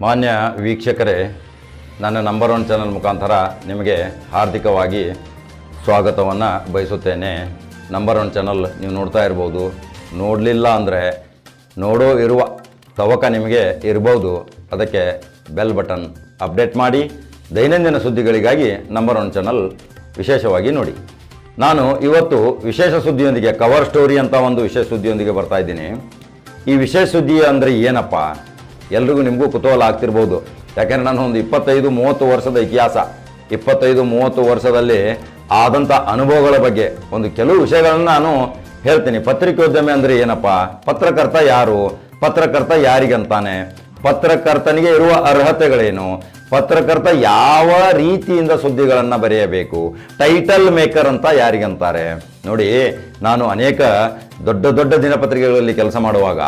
ಮಾನ್ಯ ವೀಕ್ಷಕರೇ, ನನ್ನ ನಂಬರ್ 1 ಚಾನಲ್ ಮುಖಾಂತರ ನಿಮಗೆ ಹಾರ್ದಿಕವಾಗಿ ಸ್ವಾಗತವನ್ನು ಬಯಸುತ್ತೇನೆ. ನಂಬರ್ 1 ಚಾನಲ್ ನೀವು ನೋಡ್ತಾ ಇರ್ಬೋದು. ನೋಡಲಿಲ್ಲ ಅಂದರೆ ನೋಡೋ ಇರುವ ತವಕ ನಿಮಗೆ ಇರ್ಬೋದು. ಅದಕ್ಕೆ ಬೆಲ್ ಬಟನ್ ಅಪ್ಡೇಟ್ ಮಾಡಿ ದೈನಂದಿನ ಸುದ್ದಿಗಳಿಗಾಗಿ ನಂಬರ್ 1 ಚಾನಲ್ ವಿಶೇಷವಾಗಿ ನೋಡಿ. ನಾನು ಇವತ್ತು ವಿಶೇಷ ಸುದ್ದಿಯೊಂದಿಗೆ ಕವರ್ ಸ್ಟೋರಿ ಅಂತ ಒಂದು ವಿಶೇಷ ಸುದ್ದಿಯೊಂದಿಗೆ ಬರ್ತಾ ಇದ್ದೀನಿ. ಈ ವಿಶೇಷ ಸುದ್ದಿ ಅಂದರೆ ಏನಪ್ಪ, ಎಲ್ರಿಗೂ ನಿಮಗೂ ಕುತೂಹಲ ಆಗ್ತಿರ್ಬೋದು. ಯಾಕೆಂದರೆ ನಾನು ಒಂದು 25-30 ವರ್ಷದ ಇತಿಹಾಸ, 25-30 ವರ್ಷದಲ್ಲಿ ಆದಂಥ ಅನುಭವಗಳ ಬಗ್ಗೆ ಒಂದು ಕೆಲವು ವಿಷಯಗಳನ್ನು ನಾನು ಹೇಳ್ತೀನಿ. ಪತ್ರಿಕೋದ್ಯಮಿ ಅಂದರೆ ಏನಪ್ಪ, ಪತ್ರಕರ್ತ ಯಾರು, ಪತ್ರಕರ್ತ ಯಾರಿಗಂತಾನೆ, ಪತ್ರಕರ್ತನಿಗೆ ಇರುವ ಅರ್ಹತೆಗಳೇನು, ಪತ್ರಕರ್ತ ಯಾವ ರೀತಿಯಿಂದ ಸುದ್ದಿಗಳನ್ನು ಬರೆಯಬೇಕು, ಟೈಟಲ್ ಮೇಕರ್ ಅಂತ ಯಾರಿಗಂತಾರೆ. ನೋಡಿ, ನಾನು ಅನೇಕ ದೊಡ್ಡ ದೊಡ್ಡ ದಿನಪತ್ರಿಕೆಗಳಲ್ಲಿ ಕೆಲಸ ಮಾಡುವಾಗ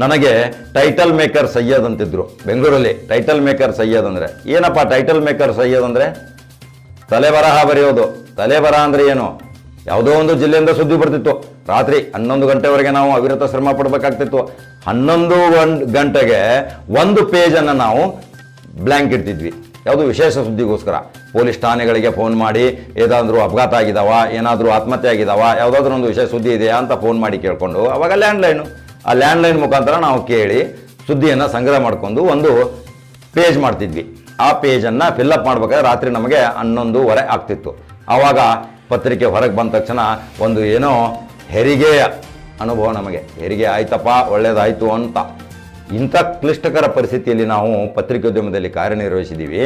ನನಗೆ ಟೈಟಲ್ ಮೇಕರ್ ಸೈಯದ್ ಅಂತಿದ್ರು ಬೆಂಗಳೂರಲ್ಲಿ. ಟೈಟಲ್ ಮೇಕರ್ ಸೈಯದ್ ಅಂದರೆ ಏನಪ್ಪ? ಟೈಟಲ್ ಮೇಕರ್ ಸೈಯದ್ ಅಂದರೆ ತಲೆಬರಹ ಬರೆಯೋದು. ತಲೆಬರಹ ಅಂದರೆ ಏನು? ಯಾವುದೋ ಒಂದು ಜಿಲ್ಲೆಯಿಂದ ಸುದ್ದಿ ಬರ್ತಿತ್ತು, ರಾತ್ರಿ 11 ಗಂಟೆವರೆಗೆ ನಾವು ಅವಿರತ ಶ್ರಮ ಪಡಬೇಕಾಗ್ತಿತ್ತು. 11 ಗಂಟೆಗೆ ಒಂದು ಪೇಜನ್ನು ನಾವು ಬ್ಲ್ಯಾಂಕ್ ಇಡ್ತಿದ್ವಿ. ಯಾವುದು ವಿಶೇಷ ಸುದ್ದಿಗೋಸ್ಕರ. ಪೊಲೀಸ್ ಠಾಣೆಗಳಿಗೆ ಫೋನ್ ಮಾಡಿ ಏನಾದರೂ ಅಪಘಾತ ಆಗಿದಾವ, ಏನಾದರೂ ಆತ್ಮಹತ್ಯೆ ಆಗಿದಾವ, ಯಾವುದಾದ್ರೂ ಒಂದು ವಿಶೇಷ ಸುದ್ದಿ ಇದೆಯಾ ಅಂತ ಫೋನ್ ಮಾಡಿ ಕೇಳಿಕೊಂಡು, ಅವಾಗ ಆ ಲ್ಯಾಂಡ್ಲೈನ್ ಮುಖಾಂತರ ನಾವು ಕೇಳಿ ಸುದ್ದಿಯನ್ನು ಸಂಗ್ರಹ ಮಾಡಿಕೊಂಡು ಒಂದು ಪೇಜ್ ಮಾಡ್ತಿದ್ವಿ. ಆ ಪೇಜನ್ನು ಫಿಲ್ಲಪ್ ಮಾಡ್ಬೇಕಾದ್ರೆ ರಾತ್ರಿ ನಮಗೆ 11:30 ಆಗ್ತಿತ್ತು. ಆವಾಗ ಪತ್ರಿಕೆ ಹೊರಗೆ ಬಂದ ತಕ್ಷಣ ಒಂದು ಏನೋ ಹೆರಿಗೆಯ ಅನುಭವ ನಮಗೆ. ಹೆರಿಗೆ ಆಯ್ತಪ್ಪ, ಒಳ್ಳೇದಾಯಿತು ಅಂತ. ಇಂಥ ಕ್ಲಿಷ್ಟಕರ ಪರಿಸ್ಥಿತಿಯಲ್ಲಿ ನಾವು ಪತ್ರಿಕೋದ್ಯಮದಲ್ಲಿ ಕಾರ್ಯನಿರ್ವಹಿಸಿದ್ದೀವಿ.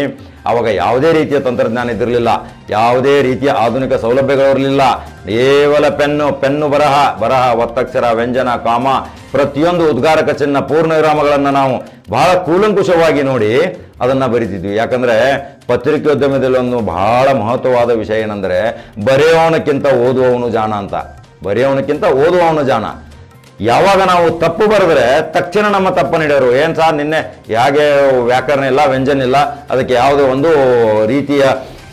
ಆವಾಗ ಯಾವುದೇ ರೀತಿಯ ತಂತ್ರಜ್ಞಾನ ಇದಿರಲಿಲ್ಲ, ಯಾವುದೇ ರೀತಿಯ ಆಧುನಿಕ ಸೌಲಭ್ಯಗಳಿರಲಿಲ್ಲ. ಕೇವಲ ಪೆನ್ನು ಬರಹ, ಒತ್ತಕ್ಷರ, ವ್ಯಂಜನ, ಕಾಮ, ಪ್ರತಿಯೊಂದು ಉದ್ಗಾರಕ ಚಿಹ್ನ, ಪೂರ್ಣ ವಿರಾಮಗಳನ್ನು ನಾವು ಬಹಳ ಕೂಲಂಕುಷವಾಗಿ ನೋಡಿ ಅದನ್ನು ಬರಿತಿದ್ವಿ. ಯಾಕಂದರೆ ಪತ್ರಿಕೋದ್ಯಮದಲ್ಲಿ ಒಂದು ಬಹಳ ಮಹತ್ವವಾದ ವಿಷಯ ಏನಂದರೆ, ಬರೆಯೋಣಕ್ಕಿಂತ ಓದುವವನು ಜಾಣ ಅಂತ. ಬರೆಯೋಣಕ್ಕಿಂತ ಓದುವವನು ಜಾಣ. ಯಾವಾಗ ನಾವು ತಪ್ಪು ಬರೆದ್ರೆ ತಕ್ಷಣ ನಮ್ಮ ತಪ್ಪನ್ನು ಹಿಡಿಯೋರು. ಏನು ಸರ್, ನಿನ್ನೆ ಹೇಗೆ ವ್ಯಾಕರಣ ಇಲ್ಲ, ವ್ಯಂಜನ ಇಲ್ಲ, ಅದಕ್ಕೆ ಯಾವುದೋ ಒಂದು ರೀತಿಯ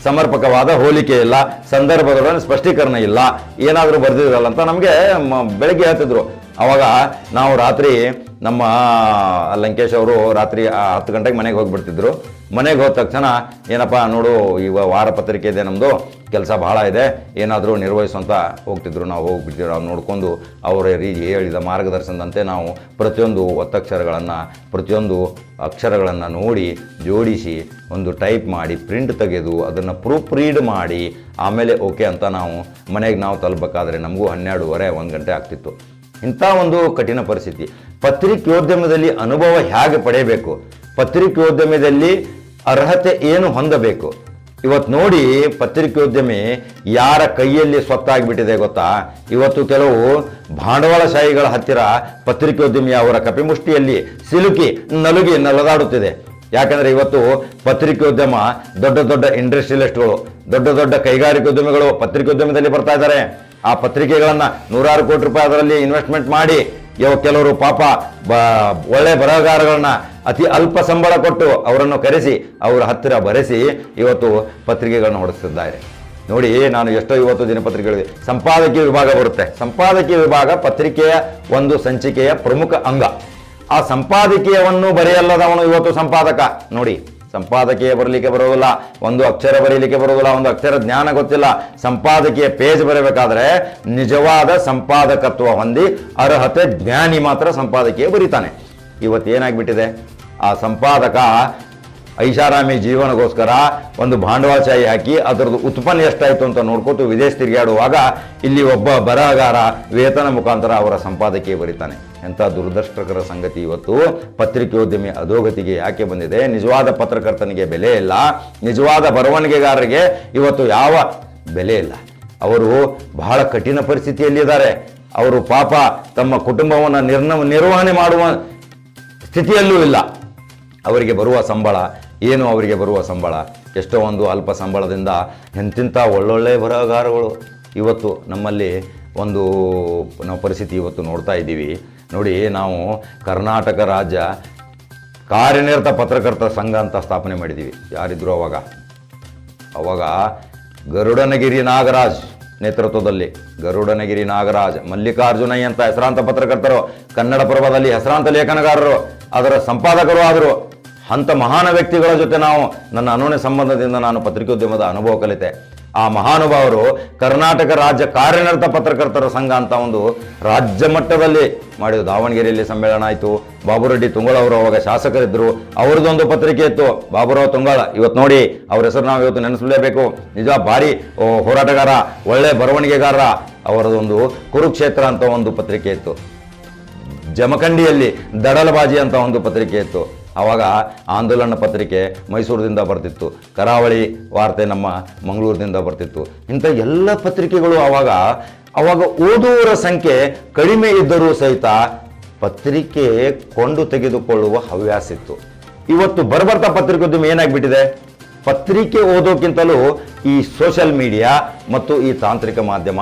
ಸಮರ್ಪಕವಾದ ಹೋಲಿಕೆ ಇಲ್ಲ, ಸಂದರ್ಭದೊಡನೆ ಸ್ಪಷ್ಟೀಕರಣ ಇಲ್ಲ, ಏನಾದರೂ ಬರೆದಿದ್ರಲ್ಲ ಅಂತ ನಮಗೆ ಬೆಳಗ್ಗೆ ಹೇಳ್ತಿದ್ರು. ಆವಾಗ ನಾವು ರಾತ್ರಿ ನಮ್ಮ ಲಂಕೇಶ್ ಅವರು ರಾತ್ರಿ 10 ಗಂಟೆಗೆ ಮನೆಗೆ ಹೋಗಿಬಿಡ್ತಿದ್ರು. ಮನೆಗೆ ಹೋದ ತಕ್ಷಣ ಏನಪ್ಪ ನೋಡು, ಈಗ ವಾರ ಪತ್ರಿಕೆ ಇದೆ, ನಮ್ಮದು ಕೆಲಸ ಭಾಳ ಇದೆ, ಏನಾದರೂ ನಿರ್ವಹಿಸುವಂತ ಹೋಗ್ತಿದ್ರು. ನಾವು ಹೋಗ್ಬಿಡ್ತೀವಿ. ನಾವು ನೋಡಿಕೊಂಡು ಅವರ ಹೇಳಿದ ಮಾರ್ಗದರ್ಶನದಂತೆ ನಾವು ಪ್ರತಿಯೊಂದು ಒತ್ತಕ್ಷರಗಳನ್ನು, ಪ್ರತಿಯೊಂದು ಅಕ್ಷರಗಳನ್ನು ನೋಡಿ ಜೋಡಿಸಿ ಒಂದು ಟೈಪ್ ಮಾಡಿ ಪ್ರಿಂಟ್ ತೆಗೆದು ಅದನ್ನು ಪ್ರೂಫ್ ರೀಡ್ ಮಾಡಿ ಆಮೇಲೆ ಓಕೆ ಅಂತ ನಾವು ಮನೆಗೆ ನಾವು ತಲುಪಬೇಕಾದ್ರೆ ನಮಗೂ 12:30 1 ಗಂಟೆ ಆಗ್ತಿತ್ತು. ಇಂಥ ಒಂದು ಕಠಿಣ ಪರಿಸ್ಥಿತಿ. ಪತ್ರಿಕೋದ್ಯಮದಲ್ಲಿ ಅನುಭವ ಹೇಗೆ ಪಡೆಯಬೇಕು, ಪತ್ರಿಕೋದ್ಯಮದಲ್ಲಿ ಅರ್ಹತೆ ಏನು ಹೊಂದಬೇಕು, ಇವತ್ತು ನೋಡಿ ಪತ್ರಿಕೋದ್ಯಮಿ ಯಾರ ಕೈಯಲ್ಲಿ ಸ್ವತ್ತಾಗಿಬಿಟ್ಟಿದೆ ಗೊತ್ತಾ? ಇವತ್ತು ಕೆಲವು ಬಂಡವಾಳಶಾಹಿಗಳ ಹತ್ತಿರ ಪತ್ರಿಕೋದ್ಯಮಿ ಅವರ ಕಪಿಮುಷ್ಟಿಯಲ್ಲಿ ಸಿಲುಕಿ ನಲುದಾಡುತ್ತಿದೆ. ಯಾಕಂದರೆ ಇವತ್ತು ಪತ್ರಿಕೋದ್ಯಮ ದೊಡ್ಡ ದೊಡ್ಡ ಇಂಡಸ್ಟ್ರಿಯಲಿಸ್ಟ್ಗಳು, ದೊಡ್ಡ ದೊಡ್ಡ ಕೈಗಾರಿಕೋದ್ಯಮಿಗಳು ಪತ್ರಿಕೋದ್ಯಮದಲ್ಲಿ ಬರ್ತಾ ಇದ್ದಾರೆ. ಆ ಪತ್ರಿಕೆಗಳನ್ನು 100 ಕೋಟಿ ರೂಪಾಯಿ ಅದರಲ್ಲಿ ಇನ್ವೆಸ್ಟ್ಮೆಂಟ್ ಮಾಡಿ ಕೆಲವರು ಪಾಪ ಒಳ್ಳೆ ಬರಹಗಾರಗಳನ್ನ ಅತಿ ಅಲ್ಪ ಸಂಬಳ ಕೊಟ್ಟು ಅವರನ್ನು ಕರೆಸಿ ಅವರ ಹತ್ತಿರ ಬರೆಸಿ ಇವತ್ತು ಪತ್ರಿಕೆಗಳನ್ನು ಹೊಡೆಸ್ತಿದ್ದಾರೆ. ನೋಡಿ, ನಾನು ಎಷ್ಟೋ ಇವತ್ತು ದಿನಪತ್ರಿಕೆಗಳಿವೆ, ಸಂಪಾದಕೀಯ ವಿಭಾಗ ಬರುತ್ತೆ. ಸಂಪಾದಕೀಯ ವಿಭಾಗ ಪತ್ರಿಕೆಯ ಒಂದು ಸಂಚಿಕೆಯ ಪ್ರಮುಖ ಅಂಗ. ಆ ಸಂಪಾದಕೀಯವನ್ನು ಬರೆಯಲ್ಲದವನು ಇವತ್ತು ಸಂಪಾದಕ. ನೋಡಿ, ಸಂಪಾದಕೀಯ ಬರಲಿಕ್ಕೆ ಬರೋದಿಲ್ಲ, ಒಂದು ಅಕ್ಷರ ಬರೀಲಿಕ್ಕೆ ಬರೋದಿಲ್ಲ, ಒಂದು ಅಕ್ಷರ ಜ್ಞಾನ ಗೊತ್ತಿಲ್ಲ. ಸಂಪಾದಕೀಯ ಪೇಜ್ ಬರಬೇಕಾದ್ರೆ ನಿಜವಾದ ಸಂಪಾದಕತ್ವ ಹೊಂದಿ ಅರ್ಹತೆ ಜ್ಞಾನಿ ಮಾತ್ರ ಸಂಪಾದಕೀಯ ಬರೀತಾನೆ. ಇವತ್ತು ಏನಾಗ್ಬಿಟ್ಟಿದೆ, ಆ ಸಂಪಾದಕ ಐಷಾರಾಮಿ ಜೀವನಗೋಸ್ಕರ ಒಂದು ಬಂಡವಾಳಶಾಹಿ ಹಾಕಿ ಅದರದ್ದು ಉತ್ಪನ್ನ ಎಷ್ಟಾಯಿತು ಅಂತ ನೋಡ್ಕೊತು ವಿದೇಶ ತಿರುಗಾಡುವಾಗ ಇಲ್ಲಿ ಒಬ್ಬ ಬರಹಗಾರ ವೇತನ ಮುಖಾಂತರ ಅವರ ಸಂಪಾದಕೀಯ ಬರೀತಾನೆ. ಎಂಥ ದುರದೃಷ್ಟಕರ ಸಂಗತಿ. ಇವತ್ತು ಪತ್ರಿಕೋದ್ಯಮಿ ಅಧೋಗತಿಗೆ ಯಾಕೆ ಬಂದಿದೆ? ನಿಜವಾದ ಪತ್ರಕರ್ತನಿಗೆ ಬೆಲೆ ಇಲ್ಲ, ನಿಜವಾದ ಬರವಣಿಗೆಗಾರರಿಗೆ ಇವತ್ತು ಯಾವ ಬೆಲೆ ಇಲ್ಲ. ಅವರು ಬಹಳ ಕಠಿಣ ಪರಿಸ್ಥಿತಿಯಲ್ಲಿದ್ದಾರೆ. ಅವರು ಪಾಪ ತಮ್ಮ ಕುಟುಂಬವನ್ನು ನಿರ್ವಹಣೆ ಮಾಡುವ ಸ್ಥಿತಿಯಲ್ಲೂ ಇಲ್ಲ. ಅವರಿಗೆ ಬರುವ ಸಂಬಳ ಏನು? ಅವರಿಗೆ ಬರುವ ಸಂಬಳ ಎಷ್ಟೋ ಒಂದು ಅಲ್ಪ ಸಂಬಳದಿಂದ ಎಂತಿಂಥ ಒಳ್ಳೊಳ್ಳೆ ಬರಹಗಾರಗಳು ಇವತ್ತು ನಮ್ಮಲ್ಲಿ ಒಂದು ನಾವು ಪರಿಸ್ಥಿತಿ ಇವತ್ತು ನೋಡ್ತಾ ಇದ್ದೀವಿ. ನೋಡಿ, ನಾವು ಕರ್ನಾಟಕ ರಾಜ್ಯ ಕಾರ್ಯನಿರತ ಪತ್ರಕರ್ತರ ಸಂಘ ಅಂತ ಸ್ಥಾಪನೆ ಮಾಡಿದ್ದೀವಿ. ಯಾರಿದ್ರು ಅವಾಗ ಗರುಡನಗಿರಿ ನಾಗರಾಜ್ ನೇತೃತ್ವದಲ್ಲಿ ಗರುಡನಗಿರಿ ನಾಗರಾಜ್, ಮಲ್ಲಿಕಾರ್ಜುನಯ್ಯ ಅಂತ ಹೆಸರಾಂತ ಪತ್ರಕರ್ತರು, ಕನ್ನಡಪ್ರಭದಲ್ಲಿ ಹೆಸರಾಂತ ಲೇಖನಗಾರರು, ಅದರ ಸಂಪಾದಕರು ಆದರು. ಅಂಥ ಮಹಾನ ವ್ಯಕ್ತಿಗಳ ಜೊತೆ ನನ್ನ ಅನೋನ್ಯ ಸಂಬಂಧದಿಂದ ನಾನು ಪತ್ರಿಕೋದ್ಯಮದ ಅನುಭವ ಕಲಿತೆ. ಆ ಮಹಾನುಭಾವರು ಕರ್ನಾಟಕ ರಾಜ್ಯ ಕಾರ್ಯನಿರತ ಪತ್ರಕರ್ತರ ಸಂಘ ಅಂತ ಒಂದು ರಾಜ್ಯ ಮಟ್ಟದಲ್ಲಿ ಮಾಡಿದ್ದು. ದಾವಣಗೆರೆಯಲ್ಲಿ ಸಮ್ಮೇಳನ ಆಯಿತು. ಬಾಬುರೆಡ್ಡಿ ತುಂಗಳ ಅವರು ಅವಾಗ ಶಾಸಕರಿದ್ದರು. ಅವ್ರದ್ದೊಂದು ಪತ್ರಿಕೆ ಇತ್ತು, ಬಾಬುರಾವ್ ತುಂಗಳ. ಇವತ್ತು ನೋಡಿ ಅವ್ರ ಹೆಸರು ನಾವು ಇವತ್ತು ನೆನೆಸಲೇಬೇಕು. ನಿಜ ಭಾರಿ ಹೋರಾಟಗಾರ, ಒಳ್ಳೆ ಬರವಣಿಗೆಗಾರ. ಅವರದೊಂದು ಕುರುಕ್ಷೇತ್ರ ಅಂತ ಒಂದು ಪತ್ರಿಕೆ ಇತ್ತು. ಜಮಖಂಡಿಯಲ್ಲಿ ದಡಲಬಾಜಿ ಅಂತ ಒಂದು ಪತ್ರಿಕೆ ಇತ್ತು. ಆವಾಗ ಆಂದೋಲನ ಪತ್ರಿಕೆ ಮೈಸೂರಿನಿಂದ ಬರ್ತಿತ್ತು, ಕರಾವಳಿ ವಾರ್ತೆ ನಮ್ಮ ಮಂಗಳೂರಿನಿಂದ ಬರ್ತಿತ್ತು. ಇಂಥ ಎಲ್ಲ ಪತ್ರಿಕೆಗಳು ಆವಾಗ ಓದುವರ ಸಂಖ್ಯೆ ಕಡಿಮೆ ಇದ್ದರೂ ಸಹಿತ ಪತ್ರಿಕೆ ಕೊಂಡು ತೆಗೆದುಕೊಳ್ಳುವ ಹವ್ಯಾಸ ಇತ್ತು. ಇವತ್ತು ಬರ್ಬರ್ತಾ ಪತ್ರಿಕೋದ್ಯಮ ಏನಾಗ್ಬಿಟ್ಟಿದೆ, ಪತ್ರಿಕೆ ಓದೋಕ್ಕಿಂತಲೂ ಈ ಸೋಷಿಯಲ್ ಮೀಡಿಯಾ ಮತ್ತು ಈ ತಾಂತ್ರಿಕ ಮಾಧ್ಯಮ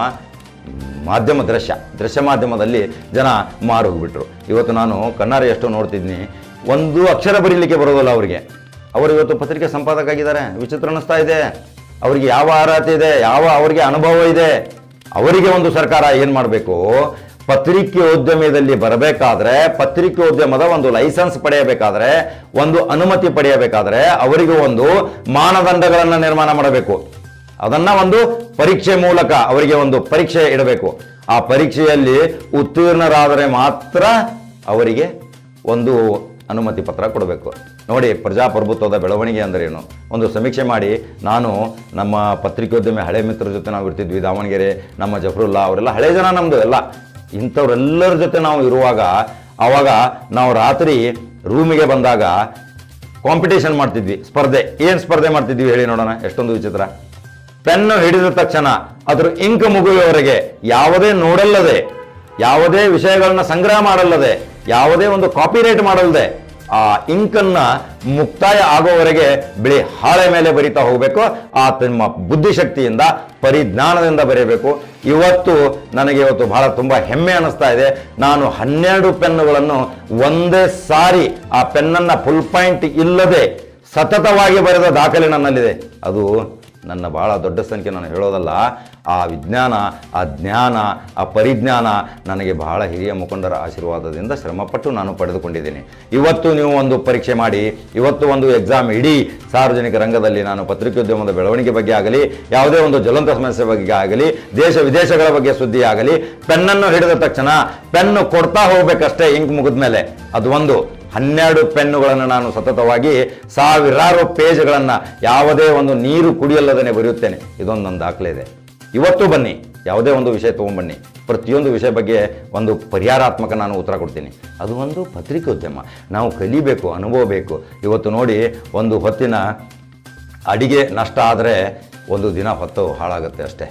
ದೃಶ್ಯ ಮಾಧ್ಯಮದಲ್ಲಿ ಜನ ಮಾರು ಹೋಗ್ಬಿಟ್ರು. ಇವತ್ತು ನಾನು ಕಣ್ಣಾರೆ ಎಷ್ಟೋ ನೋಡ್ತಿದ್ನಿ, ಒಂದು ಅಕ್ಷರ ಬರೀಲಿಕ್ಕೆ ಬರೋದಲ್ಲ ಅವರಿಗೆ. ಅವರು ಇವತ್ತು ಪತ್ರಿಕೆ ಸಂಪಾದಕ ಆಗಿದ್ದಾರೆ. ವಿಚಿತ್ರ ಅನ್ನಿಸ್ತಾ ಇದೆ. ಅವರಿಗೆ ಯಾವ ಅರ್ಹತೆ ಇದೆ, ಅವರಿಗೆ ಅನುಭವ ಇದೆ. ಅವರಿಗೆ ಒಂದು ಸರ್ಕಾರ ಏನು ಮಾಡಬೇಕು, ಪತ್ರಿಕೋದ್ಯಮದಲ್ಲಿ ಬರಬೇಕಾದ್ರೆ, ಪತ್ರಿಕೋದ್ಯಮದ ಒಂದು ಲೈಸೆನ್ಸ್ ಪಡೆಯಬೇಕಾದ್ರೆ, ಒಂದು ಅನುಮತಿ ಪಡೆಯಬೇಕಾದ್ರೆ ಅವರಿಗೆ ಒಂದು ಮಾನದಂಡಗಳನ್ನು ನಿರ್ಮಾಣ ಮಾಡಬೇಕು. ಅದನ್ನ ಒಂದು ಪರೀಕ್ಷೆ ಮೂಲಕ ಅವರಿಗೆ ಒಂದು ಪರೀಕ್ಷೆ ಇಡಬೇಕು. ಆ ಪರೀಕ್ಷೆಯಲ್ಲಿ ಉತ್ತೀರ್ಣರಾದರೆ ಮಾತ್ರ ಅವರಿಗೆ ಒಂದು ಅನುಮತಿ ಪತ್ರ ಕೊಡಬೇಕು. ನೋಡಿ, ಪ್ರಜಾಪ್ರಭುತ್ವದ ಬೆಳವಣಿಗೆ ಅಂದರೆ ಏನು ಒಂದು ಸಮೀಕ್ಷೆ ಮಾಡಿ. ನಾನು ನಮ್ಮ ಪತ್ರಿಕೋದ್ಯಮಿ ಹಳೆ ಮಿತ್ರರ ಜೊತೆ ನಾವು ಇರ್ತಿದ್ವಿ. ದಾವಣಗೆರೆ ನಮ್ಮ ಜಫರುಲ್ಲಾ ಅವರೆಲ್ಲ ಹಳೆ ಜನ ನಮ್ಮದು ಎಲ್ಲ. ಇಂಥವ್ರೆಲ್ಲರ ಜೊತೆ ನಾವು ಇರುವಾಗ ಆವಾಗ ನಾವು ರಾತ್ರಿ ರೂಮಿಗೆ ಬಂದಾಗ ಕಾಂಪಿಟೇಷನ್ ಮಾಡ್ತಿದ್ವಿ, ಸ್ಪರ್ಧೆ. ಏನು ಸ್ಪರ್ಧೆ ಮಾಡ್ತಿದ್ವಿ ಹೇಳಿ ನೋಡೋಣ, ಎಷ್ಟೊಂದು ವಿಚಿತ್ರ. ಪೆನ್ನು ಹಿಡಿದ ತಕ್ಷಣ ಅದರ ಇಂಕ್ ಮುಗಿಯುವವರೆಗೆ ಯಾವುದೇ ನೋಡಲ್ಲದೆ, ಯಾವುದೇ ವಿಷಯಗಳನ್ನ ಸಂಗ್ರಹ ಮಾಡಲ್ಲದೆ, ಯಾವುದೇ ಒಂದು ಕಾಪಿರೈಟ್ ಮಾಡಲ್ಲದೆ ಆ ಇಂಕನ್ನ ಮುಕ್ತಾಯ ಆಗೋವರೆಗೆ ಬಿಳಿ ಹಾಳೆ ಮೇಲೆ ಬರಿತಾ ಹೋಗಬೇಕು. ಆ ತಮ್ಮ ಬುದ್ಧಿಶಕ್ತಿಯಿಂದ, ಪರಿಜ್ಞಾನದಿಂದ ಬರೀಬೇಕು. ನನಗೆ ಬಹಳ ತುಂಬಾ ಹೆಮ್ಮೆ ಅನ್ನಿಸ್ತಾ ಇದೆ. ನಾನು 12 ಪೆನ್ನುಗಳನ್ನು ಒಂದೇ ಸಾರಿ ಆ ಪೆನ್ನನ್ನ ಫುಲ್ ಪಾಯಿಂಟ್ ಇಲ್ಲದೆ ಸತತವಾಗಿ ಬರೆದ ದಾಖಲೆ ನನ್ನಲ್ಲಿದೆ. ಅದು ನನ್ನ ಬಹಳ ದೊಡ್ಡ ಸಂಖ್ಯೆ, ನಾನು ಹೇಳೋದಲ್ಲ. ಆ ವಿಜ್ಞಾನ, ಆ ಜ್ಞಾನ, ಆ ಪರಿಜ್ಞಾನ ನನಗೆ ಬಹಳ ಹಿರಿಯ ಮುಖಂಡರ ಆಶೀರ್ವಾದದಿಂದ ಶ್ರಮಪಟ್ಟು ನಾನು ಪಡೆದುಕೊಂಡಿದ್ದೀನಿ. ಇವತ್ತು ನೀವು ಒಂದು ಪರೀಕ್ಷೆ ಮಾಡಿ, ಇವತ್ತು ಒಂದು ಎಕ್ಸಾಮ್ ಇಡೀ ಸಾರ್ವಜನಿಕ ರಂಗದಲ್ಲಿ ನಾನು ಪತ್ರಿಕೋದ್ಯಮದ ಬೆಳವಣಿಗೆ ಬಗ್ಗೆ ಆಗಲಿ, ಯಾವುದೇ ಒಂದು ಜ್ವಲಂತ ಸಮಸ್ಯೆ ಬಗ್ಗೆ ಆಗಲಿ, ದೇಶ ವಿದೇಶಗಳ ಬಗ್ಗೆ ಸುದ್ದಿ ಆಗಲಿ, ಪೆನ್ನನ್ನು ಹಿಡಿದ ತಕ್ಷಣ ಪೆನ್ನು ಕೊಡ್ತಾ ಹೋಗ್ಬೇಕಷ್ಟೇ ಇಂಕ್ ಮುಗಿದ ಮೇಲೆ. ಅದು ಒಂದು 12 ಪೆನ್ನುಗಳನ್ನು ನಾನು ಸತತವಾಗಿ ಸಾವಿರಾರು ಪೇಜ್ಗಳನ್ನು ಯಾವುದೇ ಒಂದು ನೀರು ಕುಡಿಯಲ್ಲದೇ ಬರೆಯುತ್ತೇನೆ. ಇದೊಂದು ನನ್ನ ದಾಖಲೆ ಇದೆ. ಇವತ್ತು ಬನ್ನಿ, ಯಾವುದೇ ಒಂದು ವಿಷಯ ತೊಗೊಂಡ್ಬನ್ನಿ, ಪ್ರತಿಯೊಂದು ವಿಷಯ ಬಗ್ಗೆ ಒಂದು ಪರಿಹಾರಾತ್ಮಕ ನಾನು ಉತ್ತರ ಕೊಡ್ತೀನಿ. ಅದು ಒಂದು ಪತ್ರಿಕೋದ್ಯಮ. ನಾವು ಕಲಿಬೇಕು, ಅನುಭವ ಬೇಕು. ಇವತ್ತು ನೋಡಿ, ಒಂದು ಹೊತ್ತಿನ ಅಡಿಗೆ ನಷ್ಟ ಆದರೆ ಒಂದು ದಿನ ಹೊತ್ತು ಹಾಳಾಗುತ್ತೆ ಅಷ್ಟೇ.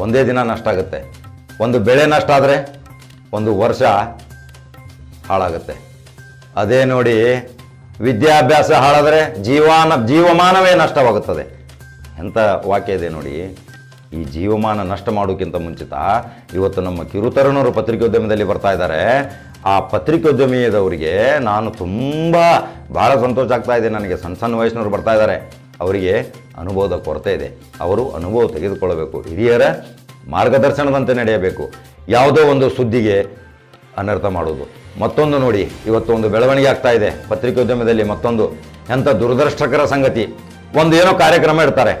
ಒಂದೇ ದಿನ ನಷ್ಟ ಆಗುತ್ತೆ. ಒಂದು ಬೆಳೆ ನಷ್ಟ ಆದರೆ ಒಂದು ವರ್ಷ ಹಾಳಾಗುತ್ತೆ. ಅದೇ ನೋಡಿ, ವಿದ್ಯಾಭ್ಯಾಸ ಹಾಳಾದರೆ ಜೀವಮಾನವೇ ನಷ್ಟವಾಗುತ್ತದೆ. ಎಂಥ ವಾಕ್ಯ ಇದೆ ನೋಡಿ. ಈ ಜೀವಮಾನ ನಷ್ಟ ಮಾಡೋಕ್ಕಿಂತ ಮುಂಚಿತ ಇವತ್ತು ನಮ್ಮ ಕಿರುತರುಣರು ಪತ್ರಿಕೋದ್ಯಮದಲ್ಲಿ ಬರ್ತಾ ಇದ್ದಾರೆ. ಆ ಪತ್ರಿಕೋದ್ಯಮಿಯದವರಿಗೆ ನಾನು ಭಾಳ ಸಂತೋಷ ಆಗ್ತಾ ಇದೆ. ನನಗೆ ಸಣ್ಣ ವಯಸ್ಸಿನವರು ಬರ್ತಾ ಇದ್ದಾರೆ. ಅವರಿಗೆ ಅನುಭವದ ಕೊರತೆ ಇದೆ. ಅವರು ಅನುಭವ ತೆಗೆದುಕೊಳ್ಳಬೇಕು. ಹಿರಿಯರ ಮಾರ್ಗದರ್ಶನದಂತೆ ನಡೆಯಬೇಕು. ಯಾವುದೋ ಒಂದು ಸುದ್ದಿಗೆ ಅನರ್ಥ ಮಾಡೋದು. ಮತ್ತೊಂದು ನೋಡಿ, ಇವತ್ತು ಒಂದು ಬೆಳವಣಿಗೆ ಆಗ್ತಾ ಇದೆ ಪತ್ರಿಕೋದ್ಯಮದಲ್ಲಿ. ಮತ್ತೊಂದು ಎಂಥ ದುರದೃಷ್ಟಕರ ಸಂಗತಿ, ಒಂದು ಏನೋ ಕಾರ್ಯಕ್ರಮ ಇಡ್ತಾರೆ.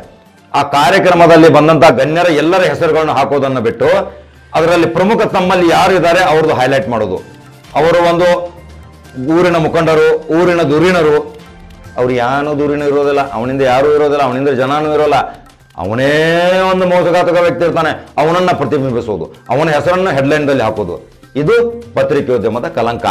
ಆ ಕಾರ್ಯಕ್ರಮದಲ್ಲಿ ಬಂದಂಥ ಗಣ್ಯರ ಎಲ್ಲರ ಹೆಸರುಗಳನ್ನು ಹಾಕೋದನ್ನು ಬಿಟ್ಟು ಅದರಲ್ಲಿ ಪ್ರಮುಖ ತಮ್ಮಲ್ಲಿ ಯಾರು ಇದ್ದಾರೆ ಅವ್ರದ್ದು ಹೈಲೈಟ್ ಮಾಡೋದು. ಅವರು ಒಂದು ಊರಿನ ಮುಖಂಡರು, ಊರಿನ ಧುರೀಣರು. ಅವ್ರು ಯಾನೂ ಧುರೀಣ ಇರೋದಿಲ್ಲ, ಅವನಿಂದ ಯಾರೂ ಇರೋದಿಲ್ಲ, ಅವನಿಂದ ಜನನೂ ಇರೋಲ್ಲ. ಅವನೇ ಒಂದು ಮೋಸಘಾತಕ ವ್ಯಕ್ತಿ ಇರ್ತಾನೆ, ಅವನನ್ನು ಪ್ರತಿಬಿಂಬಿಸೋದು, ಅವನ ಹೆಸರನ್ನು ಹೆಡ್ಲೈನ್ದಲ್ಲಿ ಹಾಕೋದು. ಇದು ಪತ್ರಿಕೋದ್ಯಮದ ಕಲಂಕ.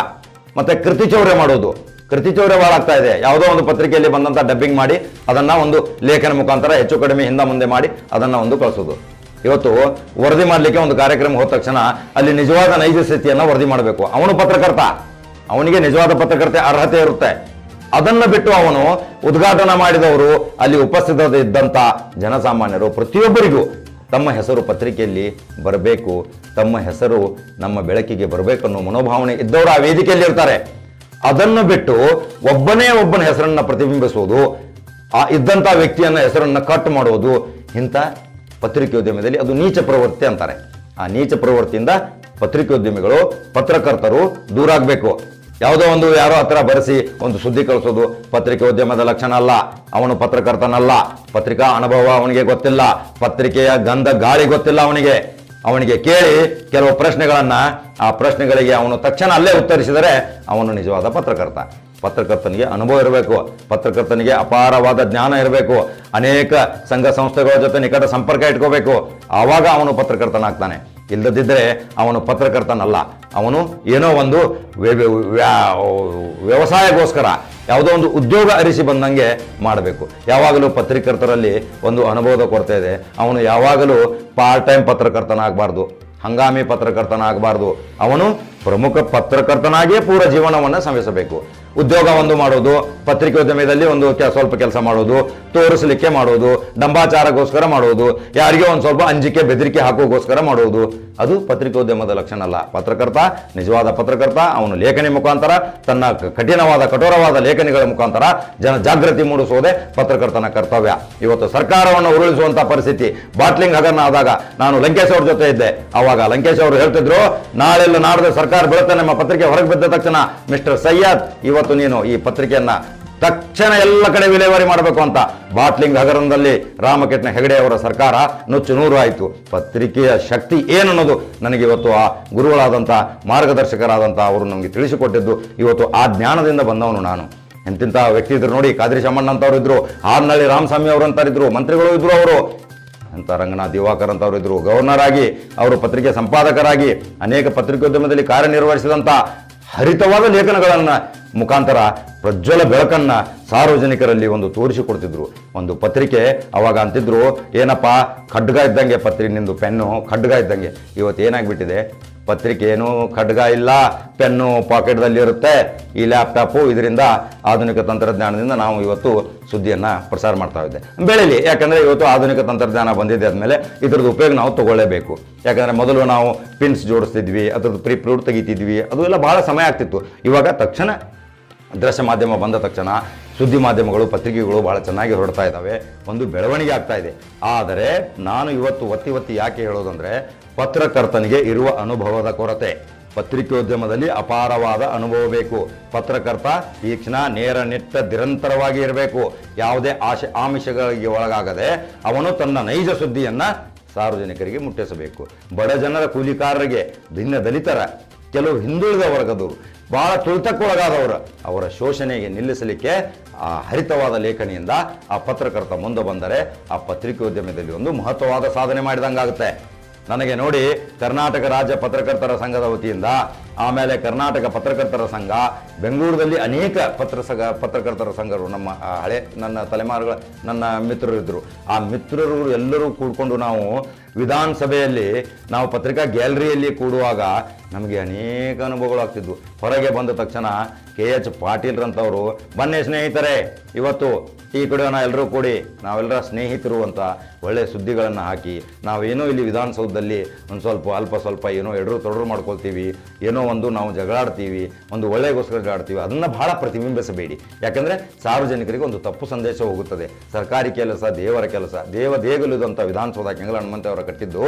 ಮತ್ತೆ ಕೃತಿಚೌರ್ಯ ಮಾಡೋದು. ಕೃತಿಚೌರ್ಯ ಭಾಳ ಆಗ್ತಾ ಇದೆ. ಯಾವುದೋ ಒಂದು ಪತ್ರಿಕೆಯಲ್ಲಿ ಬಂದಂಥ ಡಬ್ಬಿಂಗ್ ಮಾಡಿ ಅದನ್ನು ಒಂದು ಲೇಖನ ಮುಖಾಂತರ ಹೆಚ್ಚು ಕಡಿಮೆ ಹಿಂದೆ ಮುಂದೆ ಮಾಡಿ ಅದನ್ನು ಒಂದು ಕಳಿಸೋದು. ಇವತ್ತು ವರದಿ ಮಾಡಲಿಕ್ಕೆ ಒಂದು ಕಾರ್ಯಕ್ರಮ ಹೋದ ತಕ್ಷಣ ಅಲ್ಲಿ ನಿಜವಾದ ನೈಜ ಸ್ಥಿತಿಯನ್ನು ವರದಿ ಮಾಡಬೇಕು. ಅವನು ಪತ್ರಕರ್ತ, ಅವನಿಗೆ ನಿಜವಾದ ಪತ್ರಕರ್ತೆ ಅರ್ಹತೆ ಇರುತ್ತೆ. ಅದನ್ನು ಬಿಟ್ಟು ಅವನು ಉದ್ಘಾಟನೆ ಮಾಡಿದವರು, ಅಲ್ಲಿ ಉಪಸ್ಥಿತರಿದ್ದಂಥ ಜನಸಾಮಾನ್ಯರು ಪ್ರತಿಯೊಬ್ಬರಿಗೂ ತಮ್ಮ ಹೆಸರು ಪತ್ರಿಕೆಯಲ್ಲಿ ಬರಬೇಕು, ತಮ್ಮ ಹೆಸರು ನಮ್ಮ ಬೆಳಕಿಗೆ ಬರಬೇಕು ಅನ್ನೋ ಮನೋಭಾವನೆ ಇದ್ದವರು ಆ ವೇದಿಕೆಯಲ್ಲಿ ಇರ್ತಾರೆ. ಅದನ್ನು ಬಿಟ್ಟು ಒಬ್ಬನ ಹೆಸರನ್ನು ಪ್ರತಿಬಿಂಬಿಸುವುದು, ಆ ಇದ್ದಂಥ ವ್ಯಕ್ತಿಯನ್ನ ಹೆಸರನ್ನು ಕಟ್ ಮಾಡುವುದು, ಇಂಥ ಪತ್ರಿಕೋದ್ಯಮದಲ್ಲಿ ಅದು ನೀಚ ಪ್ರವೃತ್ತಿ ಅಂತಾರೆ. ಆ ನೀಚ ಪ್ರವೃತ್ತಿಯಿಂದ ಪತ್ರಿಕೋದ್ಯಮಿಗಳು, ಪತ್ರಕರ್ತರು ದೂರ ಆಗಬೇಕು. ಯಾವುದೋ ಒಂದು ಯಾರೋ ಹತ್ರ ಬರೆಸಿ ಒಂದು ಸುದ್ದಿ ಕಳಿಸೋದು ಪತ್ರಿಕೆ ಉದ್ಯಮದ ಲಕ್ಷಣ ಅಲ್ಲ. ಅವನು ಪತ್ರಕರ್ತನಲ್ಲ, ಪತ್ರಿಕಾ ಅನುಭವ ಅವನಿಗೆ ಗೊತ್ತಿಲ್ಲ, ಪತ್ರಿಕೆಯ ಗಂಧ ಗಾಳಿ ಗೊತ್ತಿಲ್ಲ ಅವನಿಗೆ ಕೇಳಿ ಕೆಲವು ಪ್ರಶ್ನೆಗಳನ್ನ, ಆ ಪ್ರಶ್ನೆಗಳಿಗೆ ಅವನು ತಕ್ಷಣ ಅಲ್ಲೇ ಉತ್ತರಿಸಿದರೆ ಅವನು ನಿಜವಾದ ಪತ್ರಕರ್ತನಿಗೆ ಅನುಭವ ಇರಬೇಕು, ಪತ್ರಕರ್ತನಿಗೆ ಅಪಾರವಾದ ಜ್ಞಾನ ಇರಬೇಕು, ಅನೇಕ ಸಂಘ ಸಂಸ್ಥೆಗಳ ಜೊತೆ ನಿಕಟ ಸಂಪರ್ಕ ಇಟ್ಕೋಬೇಕು. ಆವಾಗ ಅವನು ಪತ್ರಕರ್ತನಾಗ್ತಾನೆ. ಇಲ್ಲದಿದ್ದರೆ ಅವನು ಪತ್ರಕರ್ತನಲ್ಲ. ಅವನು ಏನೋ ಒಂದು ವ್ಯವಸಾಯಕ್ಕೋಸ್ಕರ ಯಾವುದೋ ಒಂದು ಉದ್ಯೋಗ ಅರಿಸಿ ಬಂದಂಗೆ ಮಾಡಬೇಕು. ಯಾವಾಗಲೂ ಪತ್ರಕರ್ತರಲ್ಲಿ ಒಂದು ಅನುಭವದ ಕೊರತೆ ಇದೆ. ಅವನು ಯಾವಾಗಲೂ ಪಾರ್ಟ್ ಟೈಮ್ ಪತ್ರಕರ್ತನಾಗಬಾರ್ದು, ಹಂಗಾಮಿ ಪತ್ರಕರ್ತನಾಗಬಾರ್ದು. ಅವನು ಪ್ರಮುಖ ಪತ್ರಕರ್ತನಾಗಿಯೇ ಪೂರ ಜೀವನವನ್ನು ಶ್ರಮಿಸಬೇಕು. ಉದ್ಯೋಗ ಒಂದು ಮಾಡೋದು, ಪತ್ರಿಕೋದ್ಯಮದಲ್ಲಿ ಒಂದು ಸ್ವಲ್ಪ ಕೆಲಸ ಮಾಡೋದು, ತೋರಿಸಲಿಕ್ಕೆ ಮಾಡೋದು, ಡಂಬಾಚಾರಕ್ಕೋಸ್ಕರ ಮಾಡೋದು, ಯಾರಿಗೋ ಒಂದು ಸ್ವಲ್ಪ ಅಂಜಿಕೆ ಬೆದರಿಕೆ ಹಾಕೋಗೋಸ್ಕರ ಮಾಡೋದು, ಅದು ಪತ್ರಿಕೋದ್ಯಮದ ಲಕ್ಷಣ ಅಲ್ಲ. ಪತ್ರಕರ್ತ, ನಿಜವಾದ ಪತ್ರಕರ್ತ, ಅವನು ಲೇಖನಿ ಮುಖಾಂತರ, ತನ್ನ ಕಠೋರವಾದ ಲೇಖನಿಗಳ ಮುಖಾಂತರ ಜನ ಜಾಗೃತಿ ಮೂಡಿಸುವುದೇ ಪತ್ರಕರ್ತನ ಕರ್ತವ್ಯ. ಇವತ್ತು ಸರ್ಕಾರವನ್ನು ಉರುಳಿಸುವಂತ ಪರಿಸ್ಥಿತಿ ಬಾಟ್ಲಿಂಗ್ ಹಗರಣ ಆದಾಗ ನಾನು ಲಂಕೇಶ್ ಅವ್ರ ಜೊತೆ ಇದ್ದೆ. ಅವಾಗ ಲಂಕೇಶ್ ಅವರು ಹೇಳ್ತಿದ್ರು, ನಾಳೆಲ್ಲ ನಾಡ್ದು ಸರ್ಕಾರ ಬೀಳುತ್ತೆ, ನಮ್ಮ ಪತ್ರಿಕೆ ಹೊರಗೆ ಬಿದ್ದ ತಕ್ಷಣ ಮಿಸ್ಟರ್ ಸೈಯದ್ ಇವತ್ತು ನೀನು ಈ ಪತ್ರಿಕೆಯನ್ನ ತಕ್ಷಣ ಎಲ್ಲ ಕಡೆ ವಿಲೇವಾರಿ ಮಾಡಬೇಕು ಅಂತ. ಬಾಟ್ಲಿಂಗ್ ಹಗರಣದಲ್ಲಿ ರಾಮಕೃಷ್ಣ ಹೆಗಡೆ ಅವರ ಸರ್ಕಾರ ನುಚ್ಚು ನೂರು ಆಯಿತು. ಪತ್ರಿಕೆಯ ಶಕ್ತಿ ಏನನ್ನೋದು ನನಗೆ ಇವತ್ತು ಆ ಗುರುಗಳಾದಂಥ ಮಾರ್ಗದರ್ಶಕರಾದಂಥ ಅವರು ನಮಗೆ ತಿಳಿಸಿಕೊಟ್ಟಿದ್ದು. ಇವತ್ತು ಆ ಜ್ಞಾನದಿಂದ ಬಂದವನು ನಾನು. ಎಂತಿಂಥ ವ್ಯಕ್ತಿ ಇದ್ರು ನೋಡಿ, ಕಾದ್ರಿ ಶಮ್ಮಣ್ಣ ಅಂತವ್ರು ಇದ್ರು, ಹಾರ್ನಳ್ಳಿ ರಾಮಸ್ವಾಮಿ ಅವರು ಅಂತಾರಿದ್ರು, ಮಂತ್ರಿಗಳು ಇದ್ರು, ಅವರು ಅಂತ ರಂಗನಾಥ್ ದಿವಾಕರ್ ಅಂತವ್ರು ಇದ್ರು, ಗವರ್ನರ್ ಆಗಿ, ಅವರು ಪತ್ರಿಕೆ ಸಂಪಾದಕರಾಗಿ ಅನೇಕ ಪತ್ರಿಕೋದ್ಯಮದಲ್ಲಿ ಕಾರ್ಯನಿರ್ವಹಿಸಿದಂಥ ಹರಿತವಾದ ಲೇಖನಗಳನ್ನು ಮುಖಾಂತರ ಪ್ರಜ್ವಲ ಬೆಳಕನ್ನು ಸಾರ್ವಜನಿಕರಲ್ಲಿ ಒಂದು ತೋರಿಸಿಕೊಡ್ತಿದ್ರು. ಒಂದು ಪತ್ರಿಕೆ ಅವಾಗ ಅಂತಿದ್ರು, ಏನಪ್ಪ ಖಡ್ಗ ಇದ್ದಂಗೆ ನಿಂದು ಪೆನ್ನು ಖಡ್ಗ ಇದ್ದಂಗೆ. ಇವತ್ತು ಏನಾಗ್ಬಿಟ್ಟಿದೆ, ಪತ್ರಿಕೆ ಏನು ಖಡ್ಗ ಇಲ್ಲ, ಪೆನ್ನು ಪಾಕೆಟ್ದಲ್ಲಿ ಇರುತ್ತೆ, ಈ ಲ್ಯಾಪ್ಟಾಪು, ಇದರಿಂದ ಆಧುನಿಕ ತಂತ್ರಜ್ಞಾನದಿಂದ ನಾವು ಇವತ್ತು ಸುದ್ದಿಯನ್ನು ಪ್ರಸಾರ ಮಾಡ್ತಾ ಇದ್ದೆ. ಬೆಳೀಲಿ, ಯಾಕಂದರೆ ಇವತ್ತು ಆಧುನಿಕ ತಂತ್ರಜ್ಞಾನ ಬಂದಿದೆ ಆದಮೇಲೆ ಇದ್ರದ್ದು ಉಪಯೋಗ ನಾವು ತಗೊಳ್ಳೇಬೇಕು. ಯಾಕಂದರೆ ಮೊದಲು ನಾವು ಪಿನ್ಸ್ ಜೋಡಿಸ್ತಿದ್ವಿ, ಅದ್ರದ್ದು ಪ್ರಿಂಟ್ ತೆಗಿತಿದ್ವಿ, ಅದು ಎಲ್ಲ ಬಹಳ ಸಮಯ ಆಗ್ತಿತ್ತು. ಇವಾಗ ತಕ್ಷಣ ದೃಶ್ಯ ಮಾಧ್ಯಮ ಬಂದ ತಕ್ಷಣ ಸುದ್ದಿ ಮಾಧ್ಯಮಗಳು, ಪತ್ರಿಕೆಗಳು ಭಾಳ ಚೆನ್ನಾಗಿ ಹೊರಡ್ತಾ ಇದ್ದಾವೆ, ಒಂದು ಬೆಳವಣಿಗೆ ಆಗ್ತಾ ಇದೆ. ಆದರೆ ನಾನು ಇವತ್ತು ಒತ್ತಿ ಯಾಕೆ ಹೇಳೋದಂದರೆ, ಪತ್ರಕರ್ತನಿಗೆ ಇರುವ ಅನುಭವದ ಕೊರತೆ. ಪತ್ರಿಕೋದ್ಯಮದಲ್ಲಿ ಅಪಾರವಾದ ಅನುಭವ ಬೇಕು. ಪತ್ರಕರ್ತ ತೀಕ್ಷ್ಣ, ನೇರ, ನಿಟ್ಟ, ನಿರಂತರವಾಗಿ ಇರಬೇಕು. ಯಾವುದೇ ಆಮಿಷಗಳಿಗೆ ಒಳಗಾಗದೆ ಅವನು ತನ್ನ ನೈಜ ಸುದ್ದಿಯನ್ನು ಸಾರ್ವಜನಿಕರಿಗೆ ಮುಟ್ಟಿಸಬೇಕು. ಬಡ ಜನರ, ಕೂಲಿಕಾರರಿಗೆ, ಭಿನ್ನ ದಲಿತರ, ಕೆಲವು ಹಿಂದುಳಿದ ವರ್ಗದವರು, ಬಹಳ ತುಳಿತಕ್ಕೊಳಗಾದವರು, ಅವರ ಶೋಷಣೆಗೆ ನಿಲ್ಲಿಸಲಿಕ್ಕೆ ಆ ಹರಿತವಾದ ಲೇಖನಿಯಿಂದ ಆ ಪತ್ರಕರ್ತ ಮುಂದೆ ಬಂದರೆ ಆ ಪತ್ರಿಕೋದ್ಯಮದಲ್ಲಿ ಒಂದು ಮಹತ್ವವಾದ ಸಾಧನೆ ಮಾಡಿದಂಗಾಗುತ್ತೆ. ನನಗೆ ನೋಡಿ, ಕರ್ನಾಟಕ ರಾಜ್ಯ ಪತ್ರಕರ್ತರ ಸಂಘದ ವತಿಯಿಂದ, ಆಮೇಲೆ ಕರ್ನಾಟಕ ಪತ್ರಕರ್ತರ ಸಂಘ, ಬೆಂಗಳೂರಲ್ಲಿ ಅನೇಕ ಪತ್ರಕರ್ತರ ಸಂಘರು, ನಮ್ಮ ಹಳೆ ನನ್ನ ತಲೆಮಾರುಗಳ ನನ್ನ ಮಿತ್ರರು ಇದ್ದರು. ಆ ಮಿತ್ರರು ಎಲ್ಲರೂ ಕೂಡ್ಕೊಂಡು ನಾವು ವಿಧಾನಸಭೆಯಲ್ಲಿ, ನಾವು ಪತ್ರಿಕಾ ಗ್ಯಾಲರಿಯಲ್ಲಿ ಕೂಡುವಾಗ ನಮಗೆ ಅನೇಕ ಅನುಭವಗಳು ಆಗ್ತಿದ್ವು. ಹೊರಗೆ ಬಂದ ತಕ್ಷಣ KH ಪಾಟೀಲ್ರಂಥವರು, ಬನ್ನಿ ಸ್ನೇಹಿತರೆ, ಇವತ್ತು ಟೀ ಕುಡಿಯೋಣ ಎಲ್ಲರೂ ಕೂಡಿ, ನಾವೆಲ್ಲರ ಸ್ನೇಹಿತರು ಅಂತ ಒಳ್ಳೆಯ ಸುದ್ದಿಗಳನ್ನು ಹಾಕಿ, ನಾವೇನೋ ಇಲ್ಲಿ ವಿಧಾನಸೌಧದಲ್ಲಿ ಒಂದು ಸ್ವಲ್ಪ ಸ್ವಲ್ಪ ಏನೋ ಎಡರು ತೊಡರು ಮಾಡ್ಕೊಳ್ತೀವಿ, ಏನೋ ಒಂದು ನಾವು ಜಗಳಾಡ್ತೀವಿ, ಒಂದು ಒಳ್ಳೆಗೋಸ್ಕರ ಜಗಳಾಡ್ತೀವಿ, ಅದನ್ನು ಭಾಳ ಪ್ರತಿಬಿಂಬಿಸಬೇಡಿ. ಯಾಕಂದರೆ ಸಾರ್ವಜನಿಕರಿಗೆ ಒಂದು ತಪ್ಪು ಸಂದೇಶ ಹೋಗುತ್ತದೆ. ಸರ್ಕಾರಿ ಕೆಲಸ ದೇವರ ಕೆಲಸ, ದೇಗಲಿದಂಥ ವಿಧಾನಸೌಧ ಕೆಂಗಲ ಹನುಮಂತವರ ಕಟ್ಟಿದ್ದು.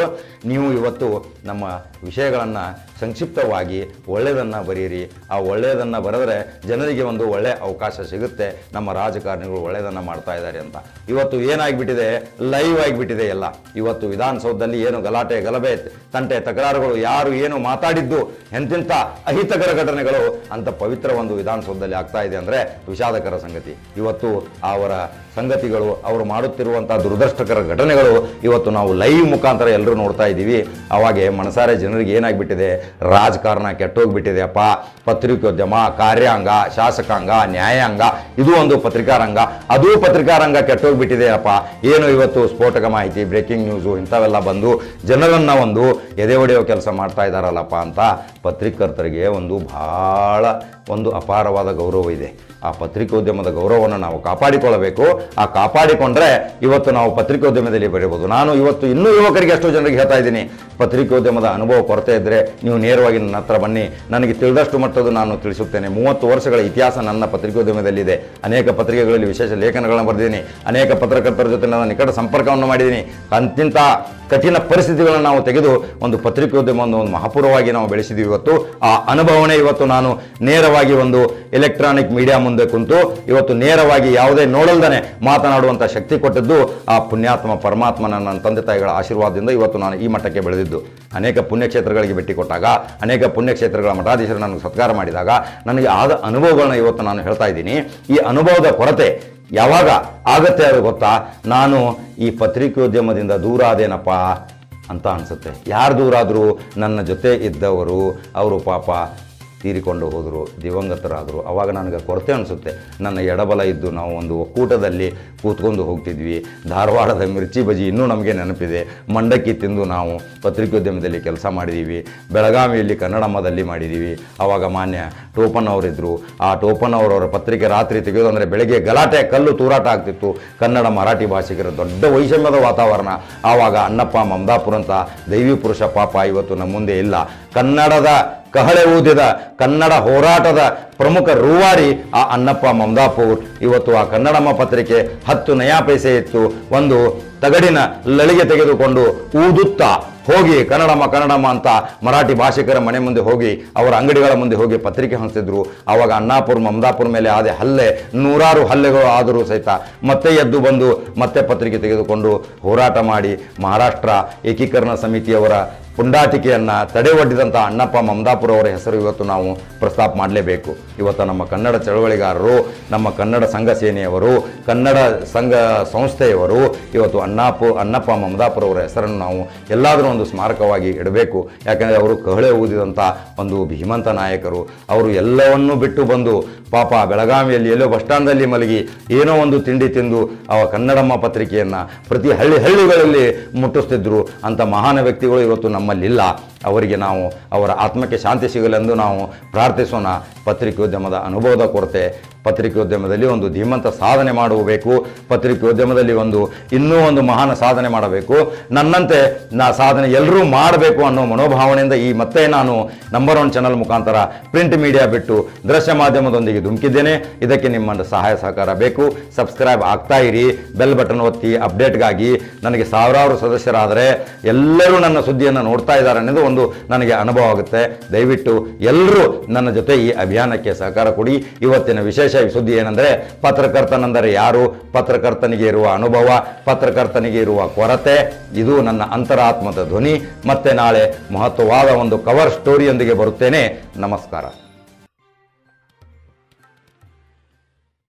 ನೀವು ಇವತ್ತು ನಮ್ಮ ವಿಷಯಗಳನ್ನು ಸಂಕ್ಷಿಪ್ತವಾಗಿ ಒಳ್ಳೆಯದನ್ನು ಬರೀರಿ. ಆ ಒಳ್ಳೆಯದನ್ನು ಬರೆದರೆ ಜನರಿಗೆ ಒಂದು ಒಳ್ಳೆಯ ಅವಕಾಶ ಸಿಗುತ್ತೆ. ನಮ್ಮ ರಾಜಕಾರಣಿಗಳು ಒಳ್ಳೆಯದನ್ನು ಮಾಡ್ತಾ ಇದ್ದಾರೆ ಅಂತ. ಇವತ್ತು ಏನಾಗಿಬಿಟ್ಟಿದೆ, ಲೈವ್ ಆಗಿಬಿಟ್ಟಿದೆ ಎಲ್ಲ. ಇವತ್ತು ವಿಧಾನಸೌಧದಲ್ಲಿ ಏನು ಗಲಾಟೆ, ಗಲಭೆ, ತಂಟೆ, ತಕರಾರುಗಳು, ಯಾರು ಏನು ಮಾತಾಡಿದ್ದು, ಎಂತೆಂಥ ಅಹಿತಕರ ಘಟನೆಗಳು ಅಂತ ಪವಿತ್ರ ಒಂದು ವಿಧಾನಸೌಧದಲ್ಲಿ ಆಗ್ತಾ ಇದೆ ಅಂದರೆ ವಿಷಾದಕರ ಸಂಗತಿ. ಇವತ್ತು ಅವರ ಸಂಗತಿಗಳು, ಅವರು ಮಾಡುತ್ತಿರುವಂಥ ದುರದೃಷ್ಟಕರ ಘಟನೆಗಳು ಇವತ್ತು ನಾವು ಲೈವ್ ಮುಖಾಂತರ ಎಲ್ಲರೂ ನೋಡ್ತಾ ಇದ್ದೀವಿ. ಅವಾಗೆ ಮನಸಾರೆ ಜನರಿಗೆ ಏನಾಗಿಬಿಟ್ಟಿದೆ, ರಾಜಕಾರಣ ಕೆಟ್ಟೋಗ್ಬಿಟ್ಟಿದೆ ಅಪ್ಪ. ಪತ್ರಿಕೋದ್ಯಮ, ಕಾರ್ಯಾಂಗ, ಶಾಸಕಾಂಗ, ನ್ಯಾಯಾಂಗ, ಇದು ಒಂದು ಪತ್ರಿಕಾರಂಗ, ಅದೂ ಪತ್ರಿಕಾರಂಗ ಕೆಟ್ಟೋಗ್ಬಿಟ್ಟಿದೆ ಅಪ್ಪ. ಏನು ಇವತ್ತು ಸ್ಫೋಟಕ ಮಾಹಿತಿ, ಬ್ರೇಕಿಂಗ್ ನ್ಯೂಸು ಇಂಥವೆಲ್ಲ ಬಂದು ಜನರನ್ನು ಒಂದು ಎದೆ ಹೊಡೆಯೋ ಕೆಲಸ ಮಾಡ್ತಾ ಇದ್ದಾರಲ್ಲಪ್ಪ ಅಂತ ಪತ್ರಿಕರ್ತರಿಗೆ ಭಾಳ ಒಂದು ಅಪಾರವಾದ ಗೌರವ ಇದೆ. ಆ ಪತ್ರಿಕೋದ್ಯಮದ ಗೌರವವನ್ನು ನಾವು ಕಾಪಾಡಿಕೊಳ್ಳಬೇಕು. ಆ ಕಾಪಾಡಿಕೊಂಡ್ರೆ ಇವತ್ತು ನಾವು ಪತ್ರಿಕೋದ್ಯಮದಲ್ಲಿ ಬರೀಬೋದು. ನಾನು ಇವತ್ತು ಇನ್ನೂ ಯುವಕರಿಗೆ ಎಷ್ಟೋ ಜನರಿಗೆ ಹೇಳ್ತಾ ಇದ್ದೀನಿ, ಪತ್ರಿಕೋದ್ಯಮದ ಅನುಭವ ಕೊರತೆ ಇದ್ದರೆ ನೀವು ನೇರವಾಗಿ ನನ್ನ ಹತ್ರ ಬನ್ನಿ. ನನಗೆ ತಿಳಿದಷ್ಟು ಮಟ್ಟ ಅನ್ನುವಂಥದ್ದು ನಾನು ತಿಳಿಸುತ್ತೇನೆ. 30 ವರ್ಷಗಳ ಇತಿಹಾಸ ನನ್ನ ಪತ್ರಿಕೋದ್ಯಮದಲ್ಲಿದೆ. ಅನೇಕ ಪತ್ರಿಕೆಗಳಲ್ಲಿ ವಿಶೇಷ ಲೇಖನಗಳನ್ನು ಬರೆದಿದ್ದೀನಿ. ಅನೇಕ ಪತ್ರಕರ್ತರ ಜೊತೆ ನಾನು ನಿಕಟ ಸಂಪರ್ಕವನ್ನು ಮಾಡಿದ್ದೀನಿ. ಅಂತಿಂಥ ಕಠಿಣ ಪರಿಸ್ಥಿತಿಗಳನ್ನು ನಾವು ತೆಗೆದು ಒಂದು ಪತ್ರಿಕೋದ್ಯಮವನ್ನು ಒಂದು ಮಹಾಪೂರ್ವವಾಗಿ ನಾವು ಬೆಳೆಸಿದ್ದೀವಿ. ಇವತ್ತು ಆ ಅನುಭವನೇ ಇವತ್ತು ನಾನು ನೇರವಾಗಿ ಒಂದು ಎಲೆಕ್ಟ್ರಾನಿಕ್ ಮೀಡಿಯಾ ಮುಂದೆ ಕುಂತು ಇವತ್ತು ನೇರವಾಗಿ ಯಾವುದೇ ನೋಡಲ್ದನೆ ಮಾತನಾಡುವಂಥ ಶಕ್ತಿ ಕೊಟ್ಟದ್ದು ಆ ಪುಣ್ಯಾತ್ಮ ಪರಮಾತ್ಮ ನನ್ನ ತಂದೆ ತಾಯಿಗಳ ಆಶೀರ್ವಾದದಿಂದ ಇವತ್ತು ನಾನು ಈ ಮಟ್ಟಕ್ಕೆ ಬೆಳೆದಿದ್ದು. ಅನೇಕ ಪುಣ್ಯಕ್ಷೇತ್ರಗಳಿಗೆ ಭೇಟಿ ಕೊಟ್ಟಾಗ, ಅನೇಕ ಪುಣ್ಯಕ್ಷೇತ್ರಗಳ ಮಠಾಧೀಶರು ನನಗೆ ಸತ್ಕಾರ ಮಾಡಿದಾಗ ನನಗೆ ಆದ ಅನುಭವಗಳನ್ನ ಇವತ್ತು ನಾನು ಹೇಳ್ತಾ ಇದ್ದೀನಿ. ಈ ಅನುಭವದ ಕೊರತೆ ಯಾವಾಗ ಆಗತ್ತೆ ಅದು ಗೊತ್ತಾ? ನಾನು ಈ ಪತ್ರಿಕೋದ್ಯಮದಿಂದ ದೂರ ಆದೇನಪ್ಪ ಅಂತ ಅನಿಸುತ್ತೆ. ಯಾರು ದೂರ ಆದರೂ ನನ್ನ ಜೊತೆ ಇದ್ದವರು ಅವರು ಪಾಪ ತೀರಿಕೊಂಡು ಹೋದರು, ದಿವಂಗತರಾದರು. ಆವಾಗ ನನಗೆ ಕೊರತೆ ಅನಿಸುತ್ತೆ. ನನ್ನ ಎಡಬಲ ಇದ್ದು ನಾವು ಒಂದು ಒಕ್ಕೂಟದಲ್ಲಿ ಕೂತ್ಕೊಂಡು ಹೋಗ್ತಿದ್ವಿ. ಧಾರವಾಡದ ಮಿರ್ಚಿ ಬಜಿ ಇನ್ನೂ ನಮಗೆ ನೆನಪಿದೆ. ಮಂಡಕ್ಕಿ ತಿಂದು ನಾವು ಪತ್ರಿಕೋದ್ಯಮದಲ್ಲಿ ಕೆಲಸ ಮಾಡಿದ್ದೀವಿ. ಬೆಳಗಾವಿಯಲ್ಲಿ ಕನ್ನಡಮ್ಮದಲ್ಲಿ ಮಾಡಿದ್ದೀವಿ. ಆವಾಗ ಮಾನ್ಯ ಟೋಪನ್ ಅವರಿದ್ದರು. ಆ ಟೋಪನ್ ಅವರವರ ಪತ್ರಿಕೆ ರಾತ್ರಿ ತೆಗೆಯೋದು ಅಂದರೆ ಬೆಳಗ್ಗೆ ಗಲಾಟೆ ಕಲ್ಲು ತೂರಾಟ ಆಗ್ತಿತ್ತು. ಕನ್ನಡ ಮರಾಠಿ ಭಾಷಿಕರ ದೊಡ್ಡ ವೈಷಮ್ಯದ ವಾತಾವರಣ. ಆವಾಗ ಅಣ್ಣಪ್ಪ ಮಮದಾಪುರ ಅಂತ ದೈವಿ ಪುರುಷ ಪಾಪ ಇವತ್ತು ನಮ್ಮ ಮುಂದೆ ಇಲ್ಲ. ಕನ್ನಡದ ಕಹಳೆ ಊದಿದ ಕನ್ನಡ ಹೋರಾಟದ ಪ್ರಮುಖ ರೂವಾರಿ ಆ ಅಣ್ಣಪ್ಪ ಮಮದಾಪುರ್. ಇವತ್ತು ಆ ಕನ್ನಡಮ್ಮ ಪತ್ರಿಕೆ 10 ನಯಾ ಪೈಸೆ ಇತ್ತು. ಒಂದು ತಗಡಿನ ಲಳಿಗೆ ತೆಗೆದುಕೊಂಡು ಊದುತ್ತಾ ಹೋಗಿ ಕನ್ನಡಮ್ಮ ಅಂತ ಮರಾಠಿ ಭಾಷಿಕರ ಮನೆ ಮುಂದೆ ಹೋಗಿ ಅವರ ಅಂಗಡಿಗಳ ಮುಂದೆ ಹೋಗಿ ಪತ್ರಿಕೆ ಹಂಚಿದ್ರು. ಆವಾಗ ಅಣ್ಣಾಪುರ ಮಮದಾಪುರ ಮೇಲೆ ಆದ ಹಲ್ಲೆ, ನೂರಾರು ಹಲ್ಲೆಗಳು ಆದರೂ ಸಹಿತ ಮತ್ತೆ ಎದ್ದು ಬಂದು ಮತ್ತೆ ಪತ್ರಿಕೆ ತೆಗೆದುಕೊಂಡು ಹೋರಾಟ ಮಾಡಿ ಮಹಾರಾಷ್ಟ್ರ ಏಕೀಕರಣ ಸಮಿತಿಯವರ ಪುಂಡಾಟಿಕೆಯನ್ನು ತಡೆ ಒಡ್ಡಿದಂಥ ಅಣ್ಣಪ್ಪ ಮಮದಾಪುರ ಅವರ ಹೆಸರು ಇವತ್ತು ನಾವು ಪ್ರಸ್ತಾಪ ಮಾಡಲೇಬೇಕು. ಇವತ್ತು ನಮ್ಮ ಕನ್ನಡ ಚಳವಳಿಗಾರರು, ನಮ್ಮ ಕನ್ನಡ ಸಂಘ ಸೇನೆಯವರು, ಕನ್ನಡ ಸಂಘ ಸಂಸ್ಥೆಯವರು ಇವತ್ತು ಅಣ್ಣಪ್ಪ ಮಮದಾಪುರ ಅವರ ಹೆಸರನ್ನು ನಾವು ಎಲ್ಲಾದರೂ ಒಂದು ಸ್ಮಾರಕವಾಗಿ ಇಡಬೇಕು. ಯಾಕಂದರೆ ಅವರು ಕಹಳೆ ಊದಿದಂಥ ಒಂದು ಧೀಮಂತ ನಾಯಕರು. ಅವರು ಎಲ್ಲವನ್ನೂ ಬಿಟ್ಟು ಬಂದು ಪಾಪ ಬೆಳಗಾವಿಯಲ್ಲಿ ಎಲ್ಲೋ ಬಸ್ ಸ್ಟ್ಯಾಂಡಲ್ಲಿ ಮಲಗಿ ಏನೋ ಒಂದು ತಿಂಡಿ ತಿಂದು ಅವ ಕನ್ನಡಮ್ಮ ಪತ್ರಿಕೆಯನ್ನು ಪ್ರತಿ ಹಳ್ಳಿಗಳಲ್ಲಿ ಮುಟ್ಟಿಸ್ತಿದ್ರು. ಅಂಥ ಮಹಾನ್ ವ್ಯಕ್ತಿಗಳು ಇವತ್ತು ನಮ್ಮಲ್ಲಿಲ್ಲ. ಅವರಿಗೆ ನಾವು ಅವರ ಆತ್ಮಕ್ಕೆ ಶಾಂತಿ ಸಿಗಲೆಂದು ನಾವು ಪ್ರಾರ್ಥಿಸೋಣ. ಪತ್ರಿಕೋದ್ಯಮದ ಅನುಭವದ ಕೊರತೆ, ಪತ್ರಿಕೋದ್ಯಮದಲ್ಲಿ ಒಂದು ಧೀಮಂತ ಸಾಧನೆ ಮಾಡಬೇಕು, ಪತ್ರಿಕೋದ್ಯಮದಲ್ಲಿ ಇನ್ನೂ ಒಂದು ಮಹಾನ್ ಸಾಧನೆ ಮಾಡಬೇಕು, ನನ್ನಂತೆ ಸಾಧನೆ ಎಲ್ಲರೂ ಮಾಡಬೇಕು ಅನ್ನೋ ಮನೋಭಾವನೆಯಿಂದ ಈ ಮತ್ತೆ ನಾನು ನಂಬರ್ 1 ಚಾನಲ್ ಮುಖಾಂತರ ಪ್ರಿಂಟ್ ಮೀಡಿಯಾ ಬಿಟ್ಟು ದೃಶ್ಯ ಮಾಧ್ಯಮದೊಂದಿಗೆ ಧುಮುಕಿದ್ದೇನೆ. ಇದಕ್ಕೆ ನಿಮ್ಮ ಸಹಾಯ ಸಹಕಾರ ಬೇಕು. ಸಬ್ಸ್ಕ್ರೈಬ್ ಆಗ್ತಾ ಇರಿ, ಬೆಲ್ ಬಟನ್ ಒತ್ತಿ ಅಪ್ಡೇಟ್ಗಾಗಿ. ನನಗೆ ಸಾವಿರಾರು ಸದಸ್ಯರಾದರೆ ಎಲ್ಲರೂ ನನ್ನ ಸುದ್ದಿಯನ್ನು ನೋಡ್ತಾ ಇದ್ದಾರೆ ಅನ್ನೋದು ನನಗೆ ಅನುಭವ ಆಗುತ್ತೆ. ದಯವಿಟ್ಟು ಎಲ್ಲರೂ ನನ್ನ ಜೊತೆ ಈ ಅಭಿಯಾನಕ್ಕೆ ಸಹಕಾರ ಕೊಡಿ. ಇವತ್ತಿನ ವಿಶೇಷ ಸುದ್ದಿ ಏನೆಂದರೆ, ಪತ್ರಕರ್ತನೆಂದರೆ ಯಾರು, ಪತ್ರಕರ್ತನಿಗೆ ಇರುವ ಅನುಭವ, ಪತ್ರಕರ್ತನಿಗೆ ಇರುವ ಕೊರತೆ, ಇದು ನನ್ನ ಅಂತರಾತ್ಮದ ಧ್ವನಿ. ಮತ್ತೆ ನಾಳೆ ಮಹತ್ವವಾದ ಒಂದು ಕವರ್ ಸ್ಟೋರಿಯೊಂದಿಗೆ ಬರುತ್ತೇನೆ. ನಮಸ್ಕಾರ.